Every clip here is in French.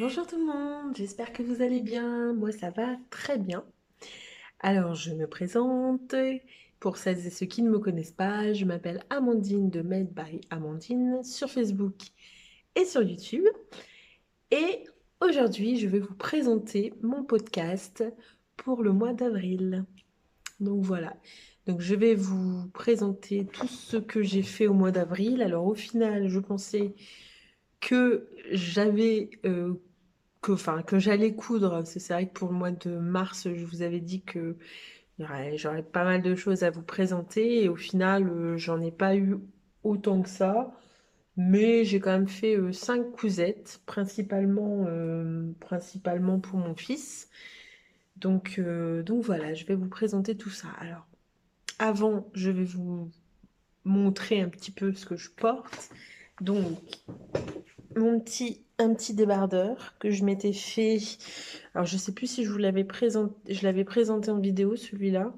Bonjour tout le monde, j'espère que vous allez bien. Moi ça va très bien. Alors je me présente. Pour celles et ceux qui ne me connaissent pas, je m'appelle Amandine de Made by Amandine sur Facebook et sur YouTube. Et aujourd'hui je vais vous présenter mon podcast pour le mois d'avril. Donc voilà. Donc je vais vous présenter tout ce que j'ai fait au mois d'avril. Alors au final, je pensais que j'avais que j'allais coudre. C'est vrai que pour le mois de mars, je vous avais dit que j'aurais pas mal de choses à vous présenter et au final, j'en ai pas eu autant que ça. Mais j'ai quand même fait 5 cousettes, principalement pour mon fils. Donc voilà, je vais vous présenter tout ça. Alors, avant, je vais vous montrer un petit peu ce que je porte. Donc, un petit débardeur que je m'étais fait. Alors, je sais plus si je l'avais présenté en vidéo, celui-là.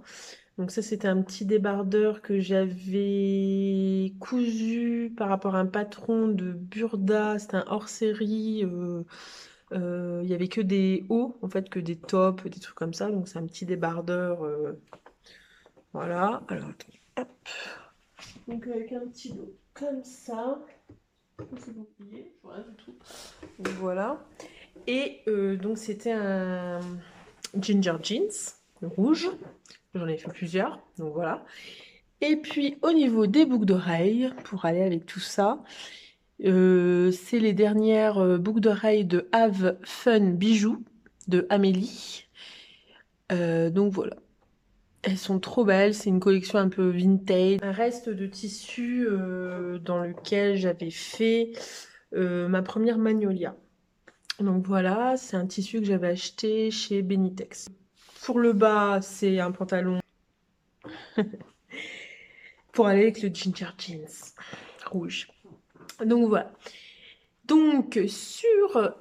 Donc ça, c'était un petit débardeur que j'avais cousu par rapport à un patron de Burda. C'était un hors-série. Il y avait que des hauts, en fait, que des tops, des trucs comme ça. Donc c'est un petit débardeur. Voilà. Alors, attendez. Hop. Donc avec un petit dos comme ça. Si vous voyez, rien du tout. Donc, voilà. Et donc c'était un ginger jeans rouge. J'en ai fait plusieurs, donc voilà. Et puis au niveau des boucles d'oreilles, pour aller avec tout ça, c'est les dernières boucles d'oreilles de Have Fun Bijoux de Amélie. Donc voilà. Elles sont trop belles, c'est une collection un peu vintage. Un reste de tissu dans lequel j'avais fait ma première magnolia. Donc voilà, c'est un tissu que j'avais acheté chez Benitex. Pour le bas, c'est un pantalon pour aller avec le ginger jeans rouge. Donc voilà. Donc sur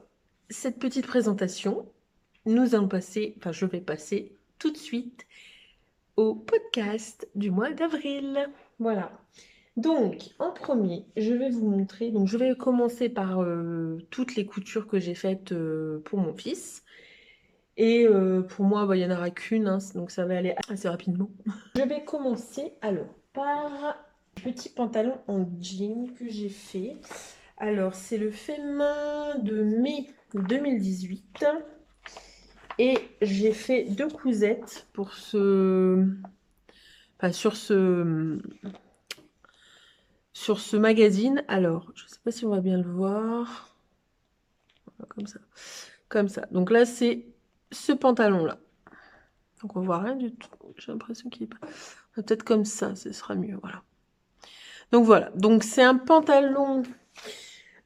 cette petite présentation, je vais passer tout de suite au podcast du mois d'avril. Voilà. Donc, en premier, je vais vous montrer. Donc, je vais commencer par toutes les coutures que j'ai faites pour mon fils. Et pour moi, bah, il n'y en aura qu'une, hein, donc ça va aller assez rapidement. Je vais commencer alors par le petit pantalon en jean que j'ai fait. Alors, c'est le fait main de mai 2018. Et j'ai fait 2 cousettes pour enfin, sur ce magazine. Alors, je ne sais pas si on va bien le voir. Voilà, comme ça. Comme ça. Donc là, c'est ce pantalon-là. Donc on voit rien du tout. J'ai l'impression qu'il est pas. Peut-être comme ça, ce sera mieux. Voilà. Donc voilà. Donc c'est un pantalon.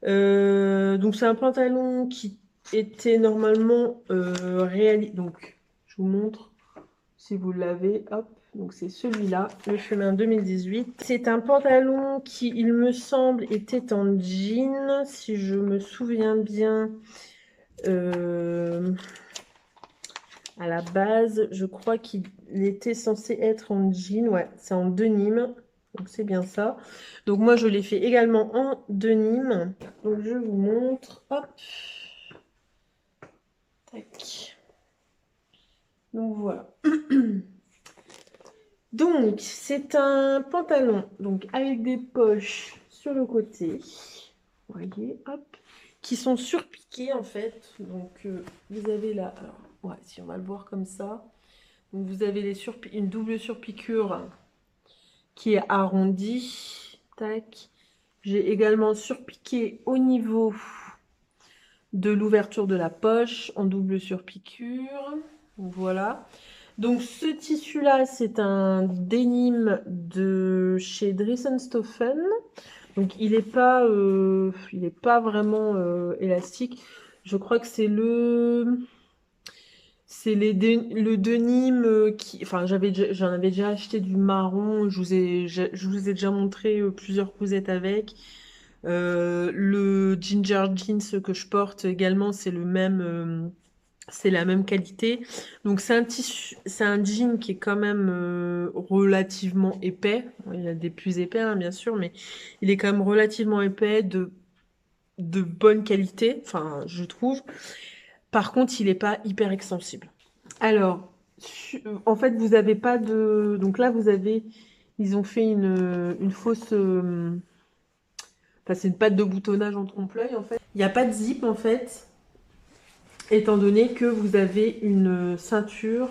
Donc c'est un pantalon qui était normalement réalisé. Donc je vous montre si vous l'avez. Hop. Donc c'est celui-là, le chemin 2018. C'est un pantalon qui, il me semble, était en jean, si je me souviens bien. À la base, je crois qu'il était censé être en jean. Ouais, c'est en denim. Donc c'est bien ça. Donc moi, je l'ai fait également en denim. Donc je vous montre. Hop. Tac. Donc voilà. Donc c'est un pantalon donc avec des poches sur le côté. Vous voyez, hop. Qui sont surpiquées en fait. Donc vous avez là. Alors, ouais, si on va le voir comme ça. Donc vous avez une double surpiqûre qui est arrondie. Tac. J'ai également surpiqué au niveau de l'ouverture de la poche en double surpiqûre. Donc voilà. Donc ce tissu-là, c'est un denim de chez Dressenstoffen. Donc il n'est pas vraiment élastique. Je crois que le denim qui, enfin j'en avais déjà acheté du marron. Je vous ai déjà montré plusieurs cousettes avec. Le ginger jeans que je porte également, c'est la même qualité. Donc c'est un tissu, c'est un jean qui est quand même relativement épais. Il y a des plus épais, hein, bien sûr, mais il est quand même relativement épais, de bonne qualité, enfin je trouve. Par contre, il est pas hyper extensible. Alors, en fait, vous avez pas de... Donc là, vous avez... Ils ont fait une fausse... Enfin, c'est une patte de boutonnage en trompe-l'œil, en fait. Il n'y a pas de zip, en fait, étant donné que vous avez une ceinture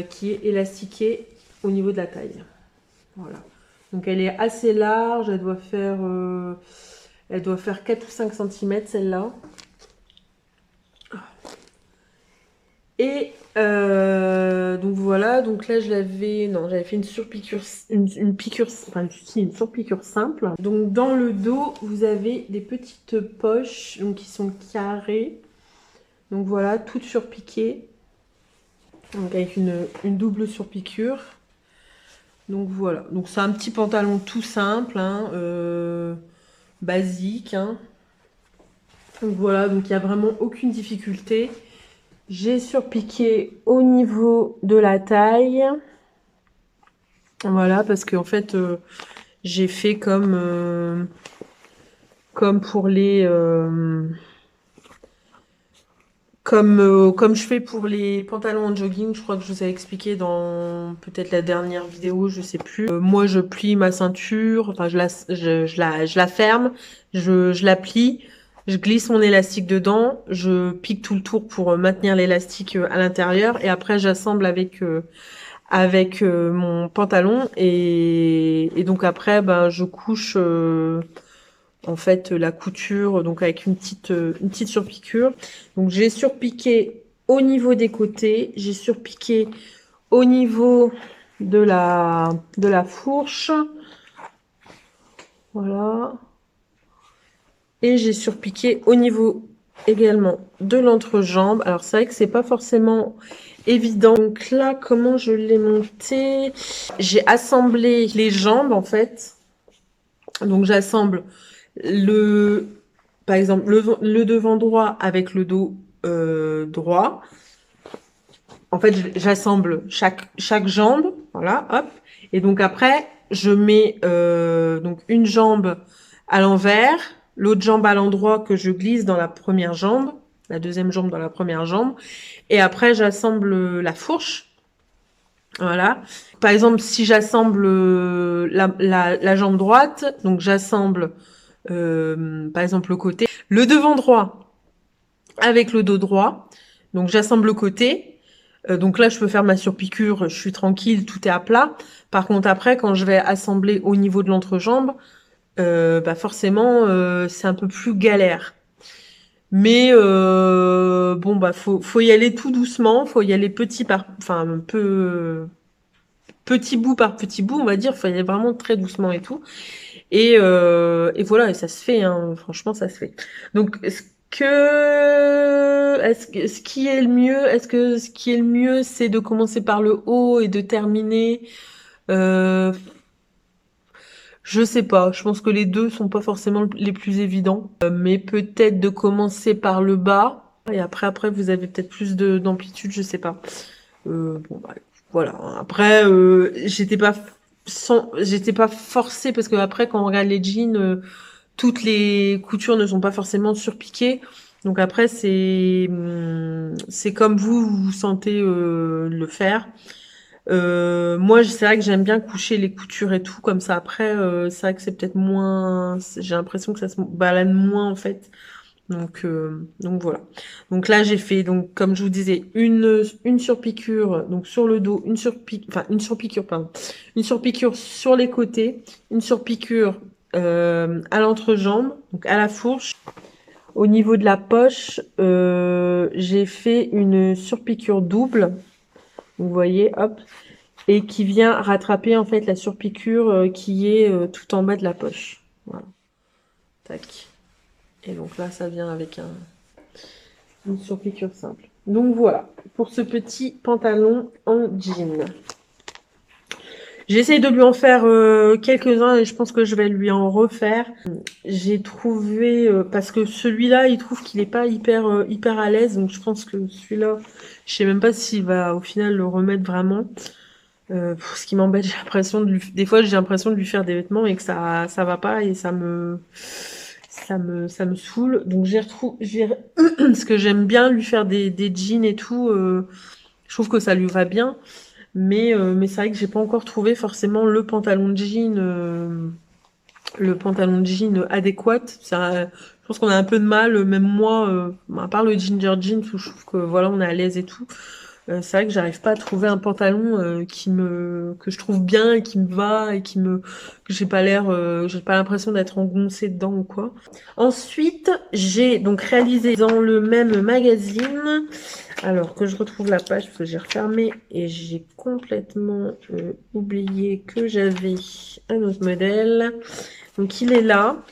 qui est élastiquée au niveau de la taille. Voilà. Donc elle est assez large, elle doit faire 4 ou 5 cm celle-là. Et donc voilà, donc là j'avais fait une surpiqûre, une piqûre, enfin une surpiqûre simple. Donc dans le dos, vous avez des petites poches donc, qui sont carrées. Donc voilà, toutes surpiquées. Donc avec une double surpiqûre. Donc voilà, donc c'est un petit pantalon tout simple, hein, basique. Hein. Donc voilà, donc il n'y a vraiment aucune difficulté. J'ai surpiqué au niveau de la taille. Voilà, parce que en fait, j'ai fait comme pour les... comme je fais pour les pantalons en jogging, je crois que je vous ai expliqué dans peut-être la dernière vidéo, je sais plus. Moi, je plie ma ceinture, enfin, je la ferme, je la plie, je glisse mon élastique dedans, je pique tout le tour pour maintenir l'élastique à l'intérieur, et après, j'assemble avec mon pantalon, et donc après, ben, je couche en fait la couture donc avec une petite surpiqûre. Donc j'ai surpiqué au niveau des côtés, j'ai surpiqué au niveau de la fourche. Voilà. Et j'ai surpiqué au niveau également de l'entrejambe. Alors c'est vrai que c'est pas forcément évident. Donc là, comment je l'ai monté? J'ai assemblé les jambes en fait. Donc j'assemble par exemple, le devant droit avec le dos droit. En fait, j'assemble chaque jambe, voilà, hop. Et donc après, je mets donc une jambe à l'envers, l'autre jambe à l'endroit que je glisse dans la première jambe, la deuxième jambe dans la première jambe. Et après, j'assemble la fourche. Voilà. Par exemple, si j'assemble la jambe droite, donc j'assemble par exemple le côté, le devant droit avec le dos droit, donc j'assemble le côté, donc là je peux faire ma surpiqûre, je suis tranquille, tout est à plat. Par contre après quand je vais assembler au niveau de l'entrejambe, bah forcément c'est un peu plus galère. Mais bon bah faut y aller tout doucement, faut y aller enfin un peu petit bout par petit bout on va dire, faut y aller vraiment très doucement et tout. Et voilà, et ça se fait, hein, franchement, ça se fait. Donc, ce qui est le mieux, ce qui est le mieux, c'est de commencer par le haut et de terminer, euh, je sais pas, je pense que les deux sont pas forcément les plus évidents, mais peut-être de commencer par le bas, et après, vous avez peut-être plus d'amplitude, je sais pas. Bon, bah, voilà. Après, j'étais pas forcée parce que après, quand on regarde les jeans, toutes les coutures ne sont pas forcément surpiquées. Donc après, c'est comme vous sentez le faire. Moi, c'est vrai que j'aime bien coucher les coutures et tout comme ça. Après, c'est vrai que c'est peut-être moins. J'ai l'impression que ça se balade moins en fait. Donc voilà. Donc là, j'ai fait, donc, comme je vous disais, une surpiqûre, donc sur le dos, une surpiqûre, pardon. Une surpiqûre sur les côtés, une surpiqûre à l'entrejambe, donc à la fourche. Au niveau de la poche, j'ai fait une surpiqûre double. Vous voyez, hop. Et qui vient rattraper en fait la surpiqûre qui est tout en bas de la poche. Voilà. Tac. Et donc là, ça vient avec une surpiqûre simple. Donc voilà, pour ce petit pantalon en jean. J'essaye de lui en faire quelques-uns et je pense que je vais lui en refaire. J'ai trouvé, parce que celui-là, il trouve qu'il est pas hyper à l'aise, donc je pense que celui-là, je sais même pas s'il va au final le remettre vraiment. Ce qui m'embête, des fois j'ai l'impression de lui faire des vêtements et que ça va pas et ça me saoule. Donc parce que j'aime bien lui faire des jeans et tout. Je trouve que ça lui va bien. Mais c'est vrai que j'ai pas encore trouvé forcément le pantalon de jean adéquat. Je pense qu'on a un peu de mal, même moi, à part le ginger jeans où je trouve que voilà, on est à l'aise et tout. C'est vrai que j'arrive pas à trouver un pantalon que je trouve bien et qui me va et que j'ai pas l'impression d'être engoncée dedans ou quoi. Ensuite, j'ai donc réalisé dans le même magazine, alors que je retrouve la page parce que j'ai refermé et j'ai complètement oublié que j'avais un autre modèle. Donc il est là.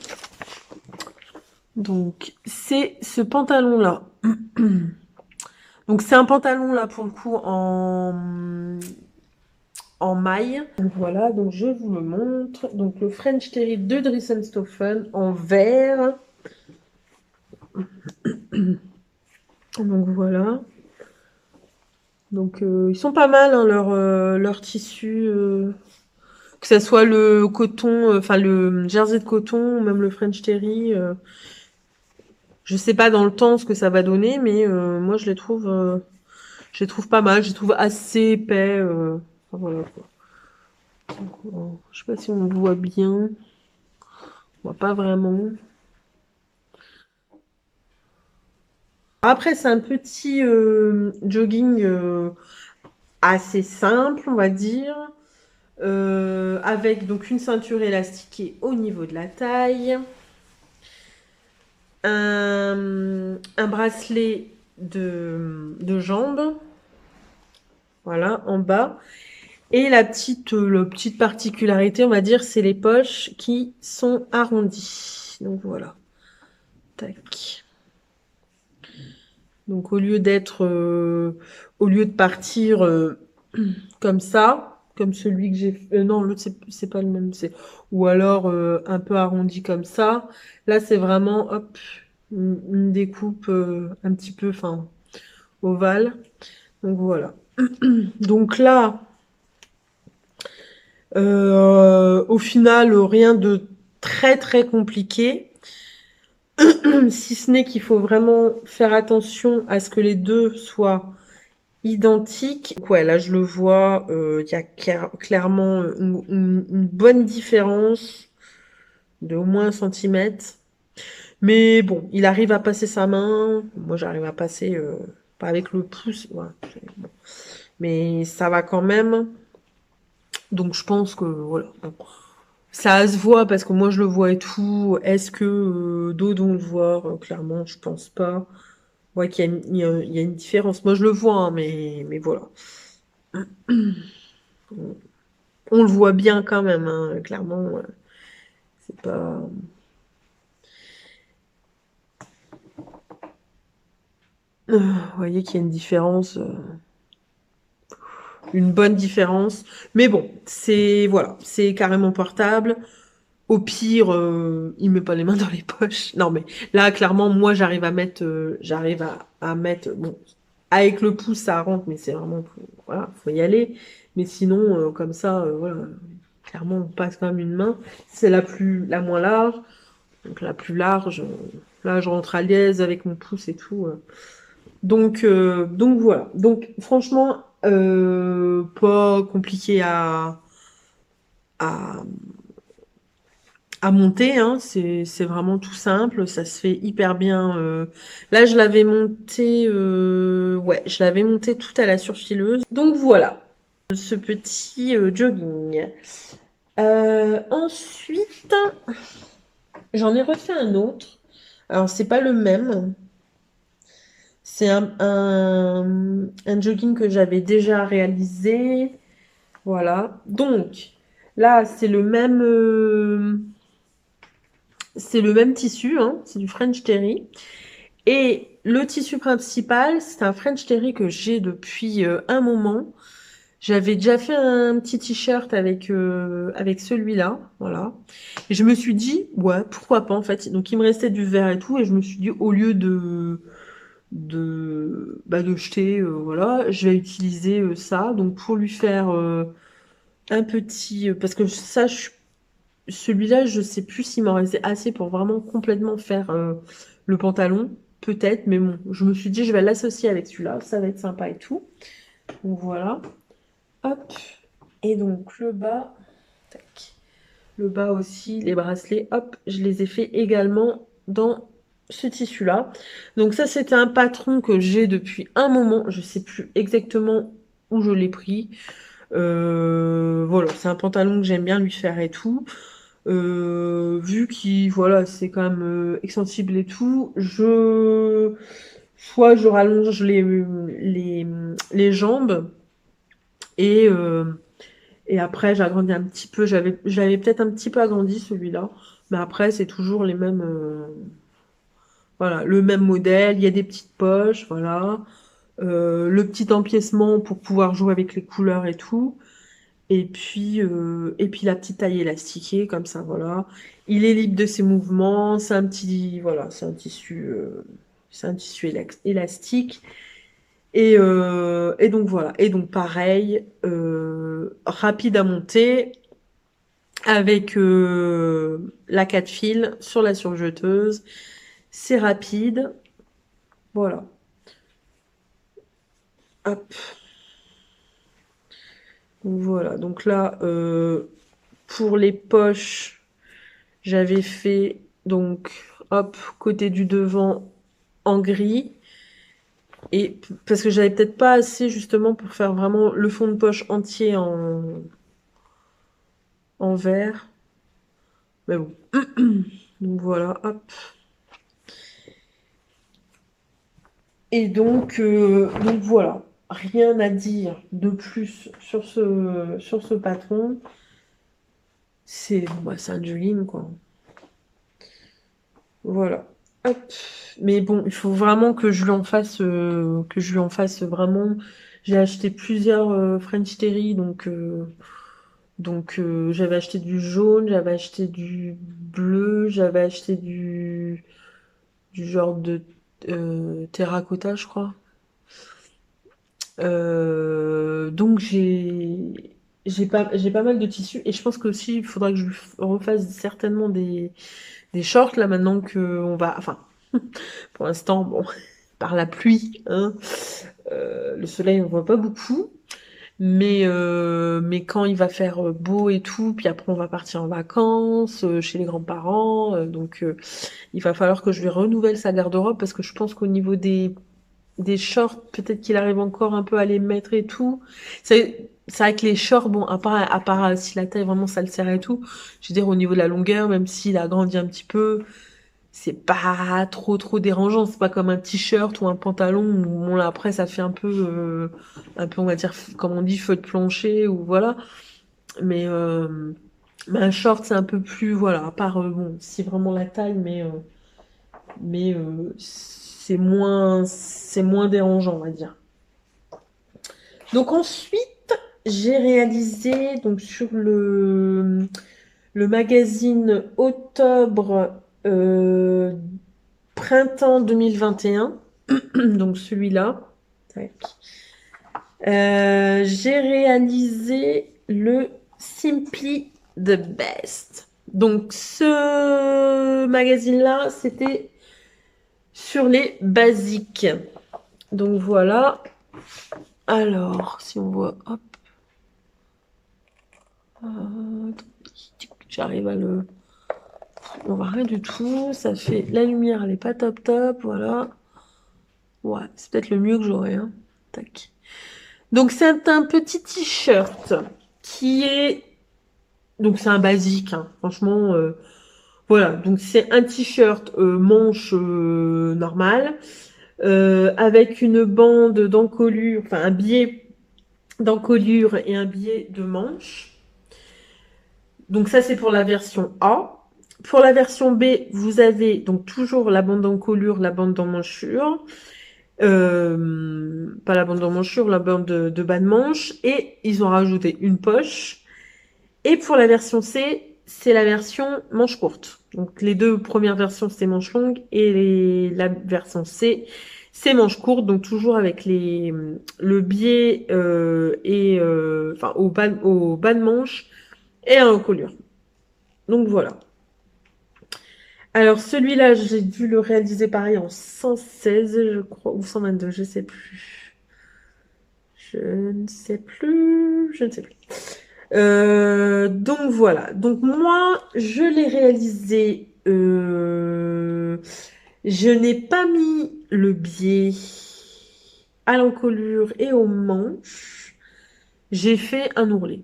Donc c'est ce pantalon là. Donc c'est un pantalon là pour le coup en maille. Donc voilà, donc je vous le montre. Donc le French Terry de Dressenstoffen en vert. Donc voilà. Donc ils sont pas mal hein, leur tissu. Que ça soit le coton, enfin le jersey de coton ou même le French Terry. Je sais pas dans le temps ce que ça va donner, mais moi je les trouve pas mal. Je les trouve assez épais. Enfin, voilà quoi. Je sais pas si on le voit bien. On voit pas vraiment. Après, c'est un petit jogging assez simple, on va dire, avec donc une ceinture élastiquée au niveau de la taille, un bracelet de jambes, voilà, en bas. Et la petite particularité, on va dire, c'est les poches qui sont arrondies. Donc voilà. Tac. Donc au lieu de partir comme ça, comme celui que j'ai fait, non, l'autre c'est pas le même, ou alors un peu arrondi comme ça. Là, c'est vraiment hop une découpe un petit peu, enfin ovale. Donc voilà. Donc là, au final, rien de très très compliqué. Si ce n'est qu'il faut vraiment faire attention à ce que les deux soient identiques. Donc ouais, là je le vois, il y a clairement une bonne différence de au moins 1 centimètre. Mais bon, il arrive à passer sa main. Moi j'arrive à passer, pas avec le pouce, ouais, bon. Mais ça va quand même. Donc je pense que voilà. Bon. Ça se voit parce que moi je le vois et tout. Est-ce que d'autres vont le voir? Clairement, je pense pas. Ouais, il y a une différence. Moi je le vois, hein, mais voilà. On le voit bien quand même, hein, clairement. C'est pas. Vous voyez qu'il y a une différence, une bonne différence. Mais bon, c'est voilà, c'est carrément portable. Au pire, il met pas les mains dans les poches. Non, mais là, clairement, moi, à mettre. Bon, avec le pouce, ça rentre, mais c'est vraiment, voilà, faut y aller. Mais sinon, comme ça, voilà, clairement, on passe quand même une main. C'est la moins large. Donc la plus large, là, je rentre à l'aise avec mon pouce et tout. Donc voilà. Donc franchement, pas compliqué à, à monter, hein. C'est vraiment tout simple. Ça se fait hyper bien. Là, je l'avais monté tout à la surfileuse. Donc voilà, ce petit jogging. Ensuite, j'en ai refait un autre. Alors, c'est pas le même. C'est un jogging que j'avais déjà réalisé. Voilà. Donc, là, c'est le même tissu, hein, c'est du French Terry. Et le tissu principal, c'est un French Terry que j'ai depuis un moment. J'avais déjà fait un petit t-shirt avec celui-là, voilà. Et je me suis dit, ouais, pourquoi pas en fait. Donc il me restait du vert et tout, et je me suis dit, au lieu de jeter, voilà, je vais utiliser ça. Donc pour lui faire un petit, parce que ça, celui-là, je sais plus s'il m'en restait assez pour vraiment complètement faire le pantalon. Peut-être, mais bon, je me suis dit, je vais l'associer avec celui-là, ça va être sympa et tout. Donc voilà. Hop. Et donc le bas, tac. Le bas aussi, les bracelets, hop, je les ai fait également dans ce tissu-là. Donc ça, c'était un patron que j'ai depuis un moment. Je sais plus exactement où je l'ai pris. Voilà, c'est un pantalon que j'aime bien lui faire et tout. Vu qu'il, voilà, c'est quand même extensible et tout, soit je rallonge les jambes et, euh, et après j'agrandis un petit peu. J'avais peut-être un petit peu agrandi celui-là, mais après c'est toujours les mêmes, voilà, le même modèle. Il y a des petites poches, voilà, le petit empiècement pour pouvoir jouer avec les couleurs et tout. Et puis la petite taille élastiquée, comme ça, voilà. Il est libre de ses mouvements, c'est un petit, voilà, c'est un tissu élastique. Et donc voilà. Et donc pareil, rapide à monter, avec la 4 fils sur la surjeteuse. C'est rapide, voilà. Hop, donc voilà. Donc là, pour les poches, j'avais fait donc hop côté du devant en gris et parce que j'avais peut-être pas assez justement pour faire vraiment le fond de poche entier en vert. Mais bon. Donc voilà, hop. Et donc voilà. Rien à dire de plus sur ce patron. C'est un jogging quoi. Voilà. Hop. Mais bon, il faut vraiment que je lui en fasse vraiment. J'ai acheté plusieurs French Terry, donc j'avais acheté du jaune, j'avais acheté du bleu, j'avais acheté du genre de terracotta, je crois. Donc j'ai pas mal de tissus et je pense qu'aussi il faudra que je lui refasse certainement des shorts là maintenant que on va, enfin pour l'instant bon par la pluie, hein, le soleil on voit pas beaucoup. Mais quand il va faire beau et tout, puis après on va partir en vacances chez les grands-parents, donc il va falloir que je lui renouvelle sa garde-robe parce que je pense qu'au niveau des shorts, peut-être qu'il arrive encore un peu à les mettre et tout. C'est vrai que les shorts, bon, à part si la taille vraiment ça le serre et tout, je veux dire au niveau de la longueur, même s'il a grandi un petit peu, c'est pas trop dérangeant. C'est pas comme un t-shirt ou un pantalon où bon là après ça fait un peu on va dire comme on dit feu de plancher ou voilà. Mais mais un short c'est un peu plus voilà. À part bon si vraiment la taille, mais c'est moins dérangeant on va dire. Donc ensuite j'ai réalisé donc sur le magazine Octobre Printemps 2021, donc celui-là. Tac. J'ai réalisé le Simply the Best. Donc ce magazine-là, c'était sur les basiques. Donc voilà. Alors, si on voit, hop, j'arrive à le... On voit rien du tout. Ça fait... La lumière, elle est pas top, voilà. Ouais, c'est peut-être le mieux que j'aurais, hein. Tac. Donc c'est un petit t-shirt qui est donc c'est un basique hein. Franchement voilà donc c'est un t-shirt manche normal avec une bande d'encolure enfin un biais d'encolure et un biais de manche. Donc ça c'est pour la version A. Pour la version B, vous avez donc toujours la bande d'encolure, la bande d'emmanchure. Pas la bande d'emmanchure, la bande de bas de manche. Et ils ont rajouté une poche. Et pour la version C, c'est la version manche courte. Donc les deux premières versions, c'est manche longue. Et la version C, c'est manche courte. Donc toujours avec le biais enfin, au bas de manche et à l'encolure. Donc voilà. Alors celui-là, j'ai dû le réaliser pareil en 116, je crois, ou 122, je sais plus. Je ne sais plus. Donc voilà. Donc moi, je l'ai réalisé. Je n'ai pas mis le biais à l'encolure et aux manches. J'ai fait un ourlet.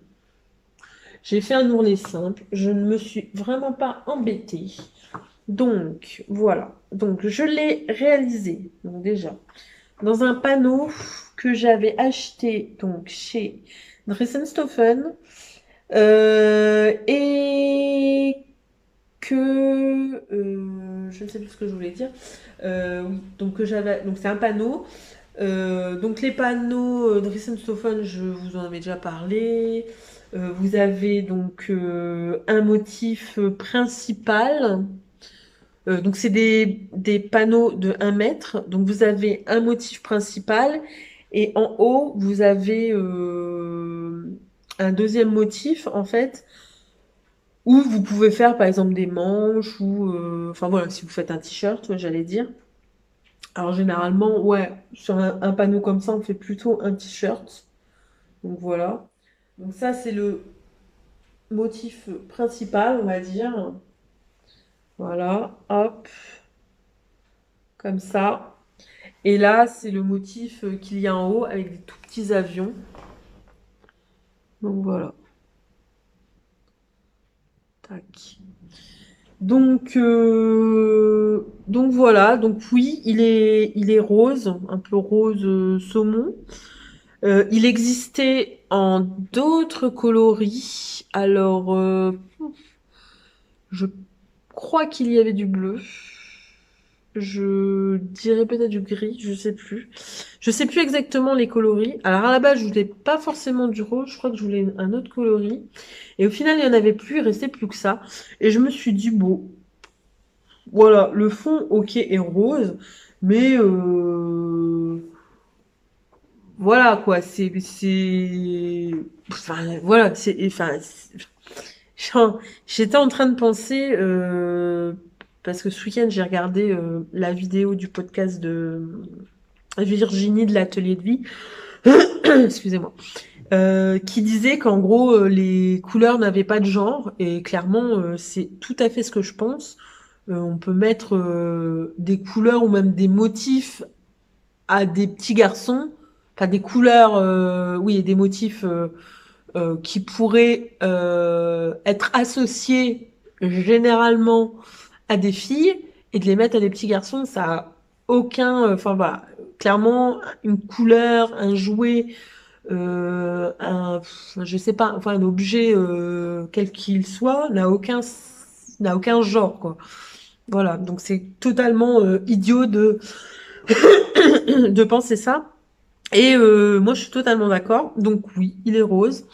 J'ai fait un ourlet simple. Je ne me suis vraiment pas embêtée. Donc voilà. Donc je l'ai réalisé. Donc déjà dans un panneau que j'avais acheté donc chez Dressenstoffen et que je ne sais plus ce que je voulais dire. Oui, donc que j'avais donc c'est un panneau. Donc les panneaux Dressenstoffen, je vous en avais déjà parlé. Vous avez donc un motif principal. Donc c'est des panneaux de 1 mètre. Donc vous avez un motif principal et en haut vous avez un deuxième motif en fait où vous pouvez faire par exemple des manches ou enfin voilà si vous faites un t-shirt j'allais dire. Alors généralement ouais sur un panneau comme ça on fait plutôt un t-shirt. Donc voilà. Donc ça c'est le motif principal on va dire. Voilà hop comme ça. Et là, c'est le motif qu'il y a en haut avec des tout petits avions. Donc voilà. Tac. Donc voilà. Donc oui, il est rose, un peu rose saumon. Il existait en d'autres coloris. Alors, je crois qu'il y avait du bleu. Je dirais peut-être du gris, je sais plus. Je sais plus exactement les coloris. Alors à la base, je voulais pas forcément du rose, je crois que je voulais un autre coloris. Et au final, il y en avait plus, il restait plus que ça. Et je me suis dit, bon, voilà, le fond, ok, est rose, mais voilà quoi, enfin voilà, genre, j'étais en train de penser parce que ce week-end j'ai regardé la vidéo du podcast de Virginie de l'Atelier de Vie, excusez-moi, qui disait qu'en gros les couleurs n'avaient pas de genre et clairement c'est tout à fait ce que je pense. On peut mettre des couleurs ou même des motifs à des petits garçons, enfin des couleurs, oui, et des motifs qui pourraient être associés généralement à des filles et de les mettre à des petits garçons, ça a aucun, enfin voilà, clairement une couleur, un jouet, je sais pas, enfin un objet quel qu'il soit n'a aucun genre quoi. Voilà, donc c'est totalement idiot de de penser ça. Et moi, je suis totalement d'accord. Donc oui, il est rose.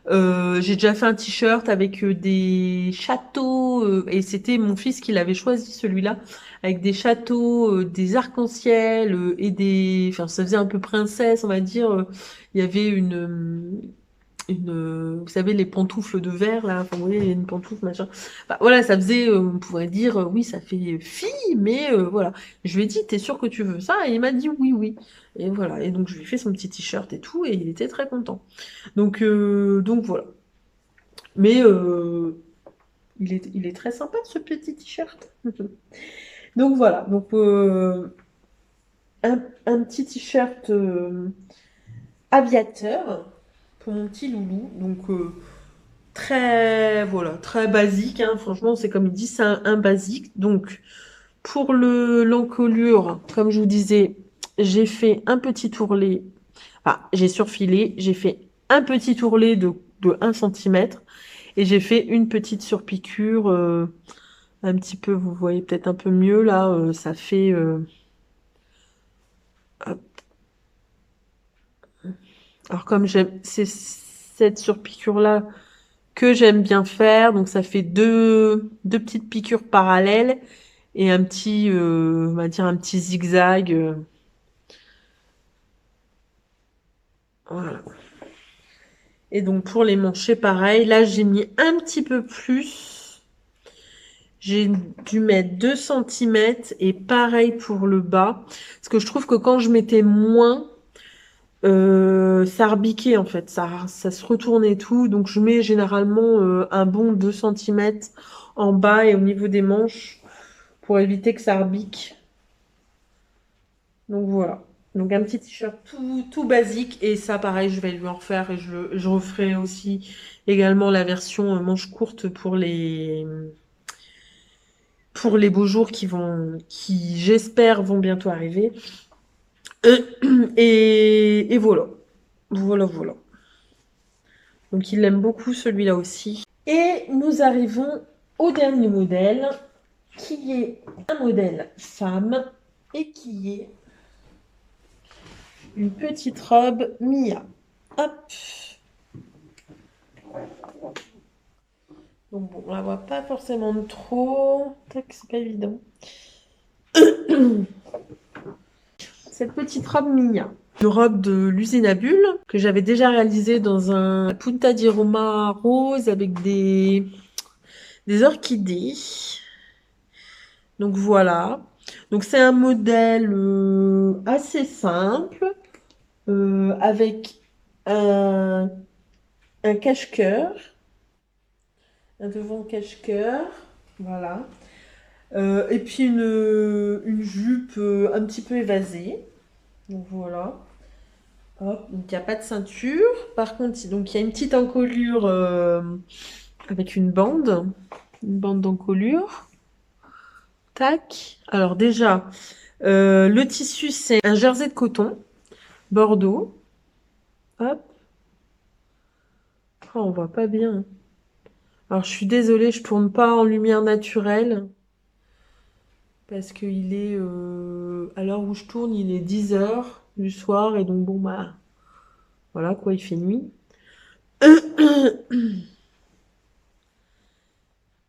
J'ai déjà fait un t-shirt avec des châteaux et c'était mon fils qui l'avait choisi celui-là avec des châteaux, des arcs-en-ciel et des, enfin ça faisait un peu princesse, on va dire. Il y avait vous savez, les pantoufles de verre, là, enfin, vous voyez, une pantoufle, machin. Enfin, voilà, ça faisait, on pourrait dire, oui, ça fait fille, mais voilà. Je lui ai dit, t'es sûr que tu veux ça? Et il m'a dit oui, oui. Et voilà. Et donc, je lui ai fait son petit t-shirt et tout, et il était très content. Donc voilà. Mais il est très sympa, ce petit t-shirt. Donc voilà. Donc, un petit t-shirt aviateur pour mon petit loulou. Donc, très voilà très basique hein. Franchement c'est comme il dit c'est un basique donc pour le l'encolure comme je vous disais j'ai fait un petit ourlet enfin j'ai surfilé j'ai fait un petit ourlet de 1 cm et j'ai fait une petite surpiqûre un petit peu vous voyez peut-être un peu mieux là ça fait hop. Alors comme j'aime c'est cette surpiqûre là que j'aime bien faire donc ça fait deux petites piqûres parallèles et un petit, on va dire un petit zigzag. Voilà. Et donc pour les manchets, pareil. Là, j'ai mis un petit peu plus. j'ai dû mettre 2 centimètres et pareil pour le bas. Parce que je trouve que quand je mettais moins, ça rebiquait en fait, ça se retournait et tout. Donc je mets généralement un bon 2 centimètres en bas et au niveau des manches pour éviter que ça rebique. Donc voilà. Donc un petit t-shirt tout basique et ça pareil je vais lui en refaire et je referai aussi également la version manche courte pour les beaux jours qui j'espère vont bientôt arriver. Et voilà. Voilà. Donc il l'aime beaucoup celui-là aussi. Et nous arrivons au dernier modèle, qui est un modèle femme et qui est une petite robe Mia. Hop. Donc bon, on la voit pas forcément de trop. Tac, c'est pas évident. Cette petite robe Mia. Une robe de l'usine à bulles que j'avais déjà réalisée dans un Punta di Roma rose avec des orchidées. Donc voilà. Donc c'est un modèle assez simple avec un, un cache-cœur, un devant cache-cœur, voilà. Et puis une jupe un petit peu évasée. Donc voilà. Hop, donc il n'y a pas de ceinture. Par contre, donc il y a une petite encolure avec une bande d'encolure. Tac. Alors déjà, le tissu c'est un jersey de coton, Bordeaux. Hop. Oh, on voit pas bien. Alors je suis désolée, je tourne pas en lumière naturelle parce que il est à l'heure où je tourne, il est 10 heures du soir et donc bon bah voilà quoi, il fait nuit.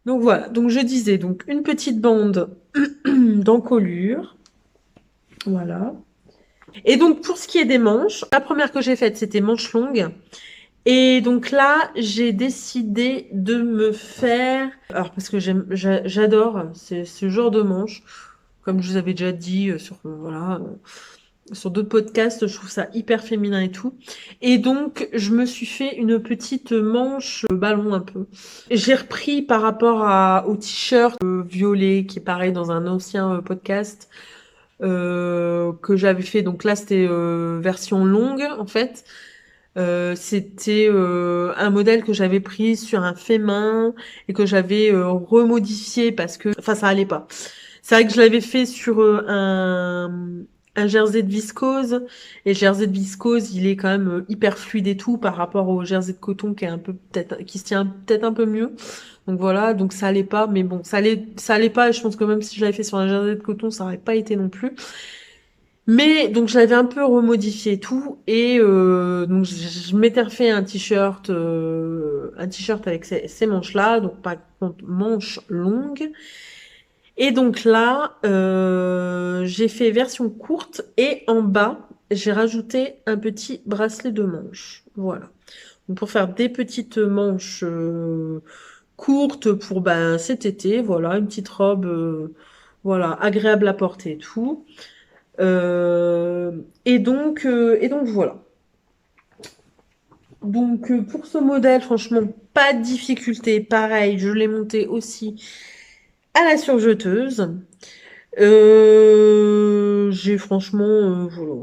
Donc voilà, donc je disais donc une petite bande d'encolure, voilà. Et donc pour ce qui est des manches, la première que j'ai faite c'était manche longue. Et donc là, j'ai décidé de me faire, alors parce que j'adore ce genre de manche, comme je vous avais déjà dit voilà, sur d'autres podcasts, je trouve ça hyper féminin et tout. Et donc, je me suis fait une petite manche ballon un peu. J'ai repris par rapport au t-shirt violet qui est pareil dans un ancien podcast que j'avais fait. Donc là, c'était version longue en fait. C'était un modèle que j'avais pris sur un fait main et que j'avais remodifié parce que, enfin, ça allait pas. C'est vrai que je l'avais fait sur un jersey de viscose et le jersey de viscose, il est quand même hyper fluide et tout par rapport au jersey de coton qui est un peu peut-être qui se tient peut-être un peu mieux. Donc voilà, donc ça allait pas, mais bon, ça allait pas. Et je pense que même si je l'avais fait sur un jersey de coton, ça aurait pas été non plus. Mais donc je l'avais un peu remodifié et tout et donc je m'étais refait un t-shirt avec ces manches-là, donc par contre manches longues. Et donc là, j'ai fait version courte et en bas, j'ai rajouté un petit bracelet de manches. Voilà. Donc pour faire des petites manches courtes pour ben cet été, voilà, une petite robe voilà, agréable à porter et tout. Et donc voilà. Donc pour ce modèle, franchement, pas de difficulté. Pareil, je l'ai monté aussi à la surjeteuse. J'ai franchement voilà,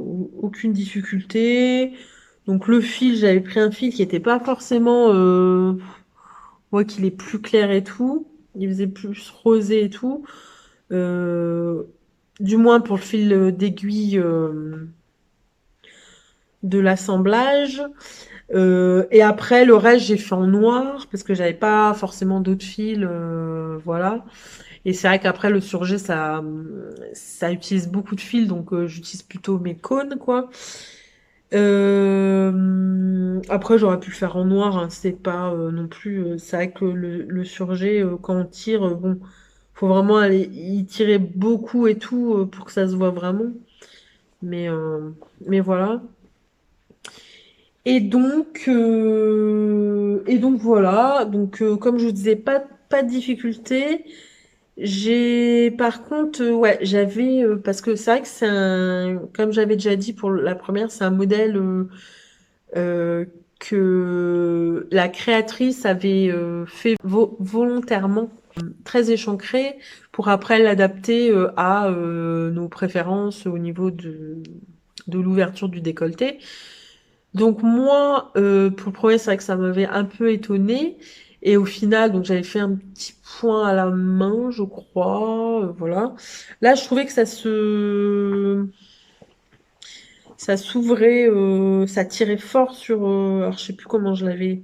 aucune difficulté. Donc le fil, j'avais pris un fil qui était pas forcément moi qu'il est plus clair et tout. Il faisait plus rosé et tout. Euh, du moins pour le fil d'aiguille de l'assemblage. Et après, le reste, j'ai fait en noir parce que j'avais pas forcément d'autres fils, voilà. Et c'est vrai qu'après, le surjet, ça utilise beaucoup de fils, donc j'utilise plutôt mes cônes, quoi. Après, j'aurais pu le faire en noir, hein, c'est pas non plus. C'est vrai que le surjet, quand on tire, bon, faut vraiment aller y tirer beaucoup et tout pour que ça se voit vraiment. Mais, euh, mais voilà. Et donc voilà. Donc comme je vous disais, pas de difficulté. J'ai par contre, ouais, j'avais parce que c'est vrai que c'est un, comme j'avais déjà dit pour la première, c'est un modèle euh, que la créatrice avait fait volontairement très échancré pour après l'adapter à nos préférences au niveau de l'ouverture du décolleté. Donc moi, pour le premier, c'est vrai que ça m'avait un peu étonnée. Et au final, donc j'avais fait un petit point à la main, je crois, voilà. Là, je trouvais que ça s'ouvrait, ça tirait fort sur, alors je sais plus comment je l'avais,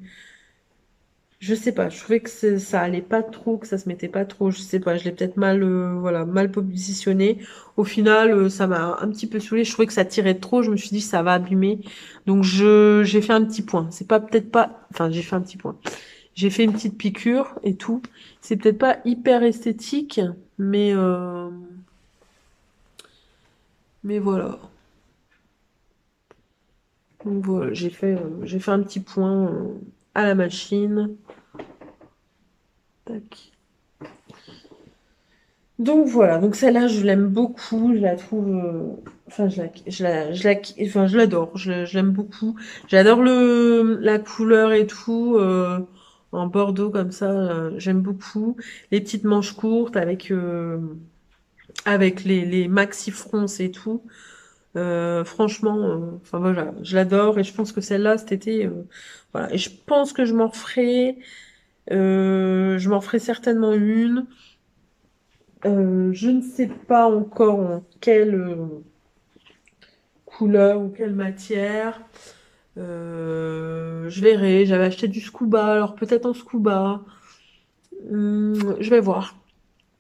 je sais pas, je trouvais que ça allait pas trop, que ça se mettait pas trop, je sais pas, je l'ai peut-être mal, voilà, mal positionné. Au final, ça m'a un petit peu saoulée, je trouvais que ça tirait trop, je me suis dit ça va abîmer. Donc j'ai fait un petit point. C'est pas peut-être pas, enfin j'ai fait un petit point. J'ai fait une petite piqûre et tout. C'est peut-être pas hyper esthétique, mais voilà. Donc voilà, j'ai fait un petit point à la machine. Tac. Donc voilà, donc celle-là, je l'aime beaucoup, je la trouve, enfin enfin je l'adore, je l'aime beaucoup. J'adore la couleur et tout, en bordeaux comme ça, j'aime beaucoup. Les petites manches courtes avec les maxi fronces et tout. Franchement, enfin voilà, je l'adore et je pense que celle-là, cet été, voilà. Et je pense que je m'en ferai certainement une. Je ne sais pas encore en quelle couleur ou quelle matière. Je verrai. J'avais acheté du scuba, alors peut-être en scuba. Je vais voir.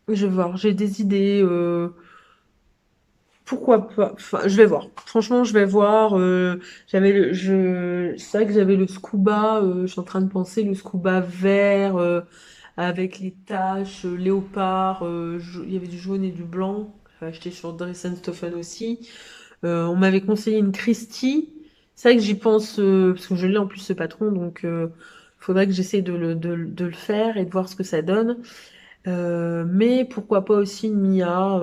Je vais voir. J'ai des idées. Pourquoi pas? Enfin, je vais voir. Franchement, je vais voir. C'est vrai que j'avais le scuba. Je suis en train de penser le scuba vert avec les taches léopard. Il y avait du jaune et du blanc. J'avais acheté sur Dress Stephen aussi. On m'avait conseillé une Christie. C'est vrai que j'y pense parce que je l'ai en plus ce patron, donc il faudrait que j'essaie de le faire et de voir ce que ça donne. Mais pourquoi pas aussi une Mia,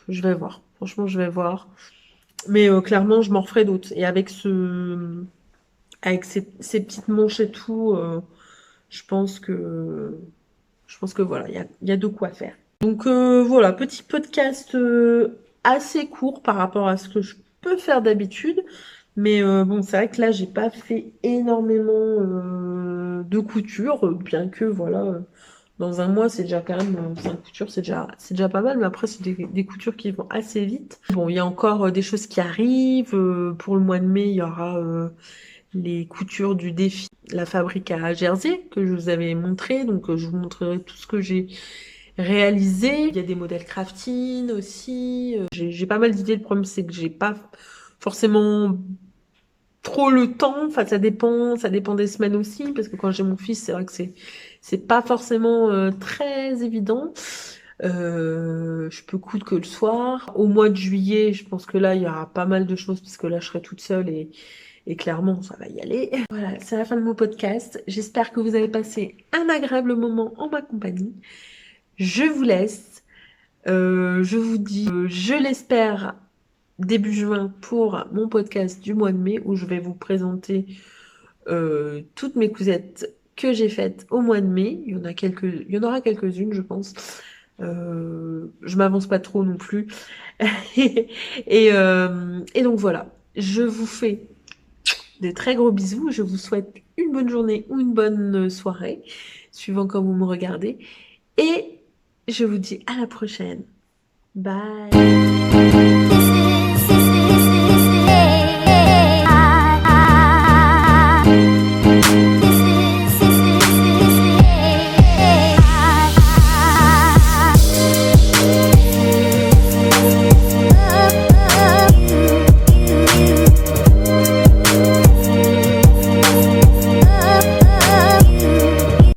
je vais voir. Franchement, je vais voir. Mais clairement, je m'en referai d'autres. Et avec ces petites manches et tout, je pense que, je pense que voilà, il y a de quoi faire. Donc voilà, petit podcast assez court par rapport à ce que je peux faire d'habitude. Mais bon, c'est vrai que là, j'ai pas fait énormément de couture, bien que voilà, dans un mois, c'est déjà quand même 5 coutures, c'est déjà pas mal. Mais après, c'est des coutures qui vont assez vite. Bon, il y a encore des choses qui arrivent. Pour le mois de mai, il y aura les coutures du défi, la fabrique à Jersey que je vous avais montré. Donc, je vous montrerai tout ce que j'ai réalisé. Il y a des modèles crafting aussi. J'ai pas mal d'idées. Le problème, c'est que j'ai pas forcément trop le temps. Enfin, ça dépend des semaines aussi, parce que quand j'ai mon fils, c'est vrai que c'est pas forcément très évident. Je peux coudre que le soir. Au mois de juillet, je pense que là, il y aura pas mal de choses, parce que là, je serai toute seule et clairement, ça va y aller. Voilà, c'est la fin de mon podcast. J'espère que vous avez passé un agréable moment en ma compagnie. Je vous laisse. Je vous dis, je l'espère, début juin pour mon podcast du mois de mai où je vais vous présenter toutes mes cousettes que j'ai faites au mois de mai. Il y en aura quelques-unes, je pense. Je m'avance pas trop non plus. Et donc voilà, je vous fais des très gros bisous. Je vous souhaite une bonne journée ou une bonne soirée, suivant comme vous me regardez. Et je vous dis à la prochaine. Bye.